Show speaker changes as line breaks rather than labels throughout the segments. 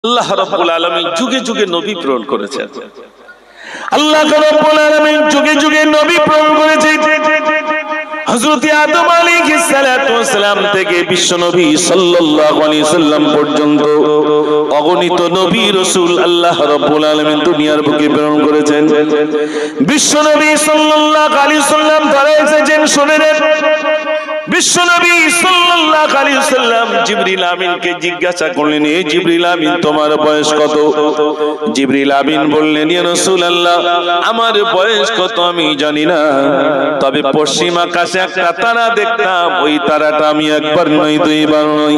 আল্লাহ রাব্বুল আলামিন যুগে যুগে নবী প্রেরণ করেছেন। আল্লাহ রাব্বুল আলামিন যুগে যুগে নবী প্রেরণ করেছেন। হযরত আদম আলাইহিস সালাতু ওয়াস সালাম থেকে বিশ্ব নবী সাল্লাল্লাহু আলাইহি সাল্লাম পর্যন্ত অগণিত নবী রাসূল আল্লাহ রাব্বুল আলামিন দুনিয়ার বুকে প্রেরণ করেছেন। বিশ্ব নবী সাল্লাল্লাহু আলাইহি সাল্লাম ধরে এসেছেন, শুনেন। বিশ্ব নবী সাল্লাল্লাহু আলাইহি সাল্লাম জিবরিল আমিনকে জিজ্ঞাসা করলেন, এ জিবরিল আমিন, তোমার বয়স কত? জিবরিল আমিন বললেন, ইয়া রাসূলুল্লাহ, আমার বয়স কত আমি জানি না, তবে পশ্চিম আকাশে একটা তারা দেখতাম, ওই তারাটা আমি একবার নয় দুইবার নয়,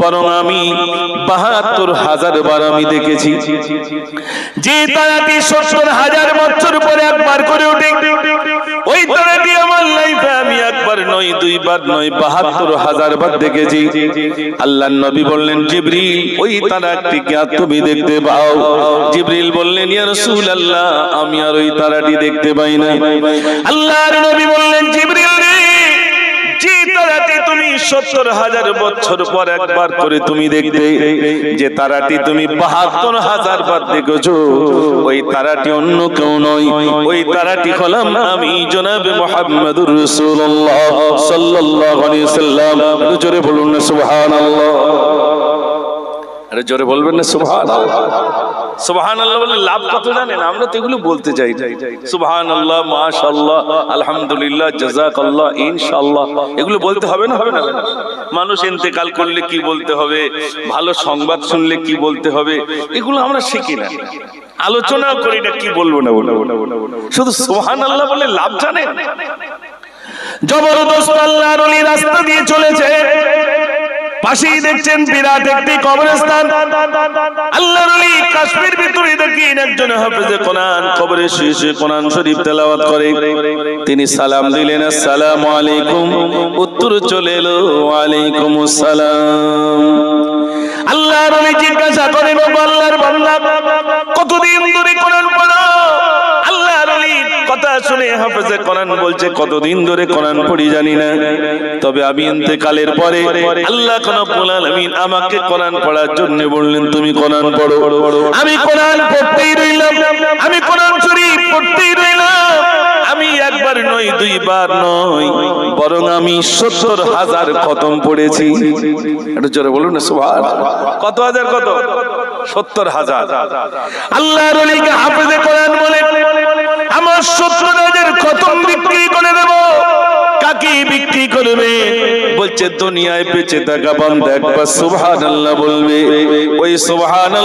বরং আমি ৭২,০০০ বার আমি দেখেছি। যে তারাটি ৭০,০০০ বছর পরে একবার করে ওঠে, ওই তারাটি আমার লাইফে আমি একবার নয় দুইবার নয় ৭২,০০০ বার দেখেছি। আল্লাহর নবী বললেন, জিবরিল, ওই তারাটিকে তুমি দেখতে পাও? জিবরিল বললেন, ইয়া রাসূলুল্লাহ, আমি আর ওই তারাটি দেখতে পাই না। আল্লাহর নবী বললেন, জিবরিল রে, যে তারাটি তুমি ৭০,০০০ বছর পর একবার করে তুমি দেখতে, যে তারাটি তুমি ৭২,০০০ বার দেখেছো, ওই তারাটি অন্য কেউ নয়, ওই তারাটি হলাম আমি, জনাবে মুহাম্মদুর রাসূলুল্লাহ সাল্লাল্লাহু আলাইহি সাল্লাম। জোরে বলুন না সুবহানাল্লাহ। আরে জোরে বলবেন না সুবহানাল্লাহ। সুবহানাল্লাহ বলে লাভ কত জানেন? আমরা তো এগুলো বলতে চাই, সুবহানাল্লাহ, মাশাআল্লাহ, আলহামদুলিল্লাহ, জাযাকাল্লাহ, ইনশাআল্লাহ, এগুলো বলতে হবে না? হবে না? মানুষ ইন্তেকাল করলে কি বলতে হবে, ভালো সংবাদ শুনলে কি বলতে হবে, এগুলো আমরা শিখি না, আলোচনা করি না, কি বলবো না বলবো। শুধু সুবহানাল্লাহ বলে লাভ জানেন? জবরদস্ত আল্লাহর ওলি রাস্তা দিয়ে চলেছে, পাশেই দেখছেন বিরাট একটি কবরস্থান। আল্লাহর ওলি কাশ্মীর ভিতরে দেখেন একজন হাফেজে কোরআন কবরে শুয়ে কোরআন শরীফ তেলাওয়াত করে। তিনি সালাম দিলেন, আসসালামু আলাইকুম, উত্তর চলে এলো, ওয়ালাইকুম আসসালাম। আল্লাহর ওলি জিজ্ঞাসা করেন, ও আল্লাহর বান্দা, কতদিন ধরে কোরআন পড়ো? আল্লাহর ওলি কথা শুনে হাফেজে কোরআন বলছে, কতদিন ধরে কোরআন পড়ি জানি না, তবে আমি ইন্তেকালের পরে আল্লাহ রাব্বুল আলামিন আমাকে কোরআন পড়ার জন্য বললেন, তুমি কোরআন পড়ো। আমি কোরআন পড়তেই রইলাম, আমি কোরআন শরীফ পড়তেই রইলাম। আমি একবার নয় দুইবার নয়, বরং আমি ৭০,০০০ খতম পড়েছি। একটু জোরে বলুন না সুবহানাল্লাহ। কত হাজার? কত? ৭০,০০০। আল্লাহর ওলিকে হাফেজে কোরআন বলে, আমার ৭০,০০০ খতম বিক্রি করে দেব। কাকে বিক্রি করবে? বলছে দুনিয়ায় বেঁচে থাকা বান্দা একবার সুবহানাল্লাহ বলবে, ওই সুবহানাল্লাহ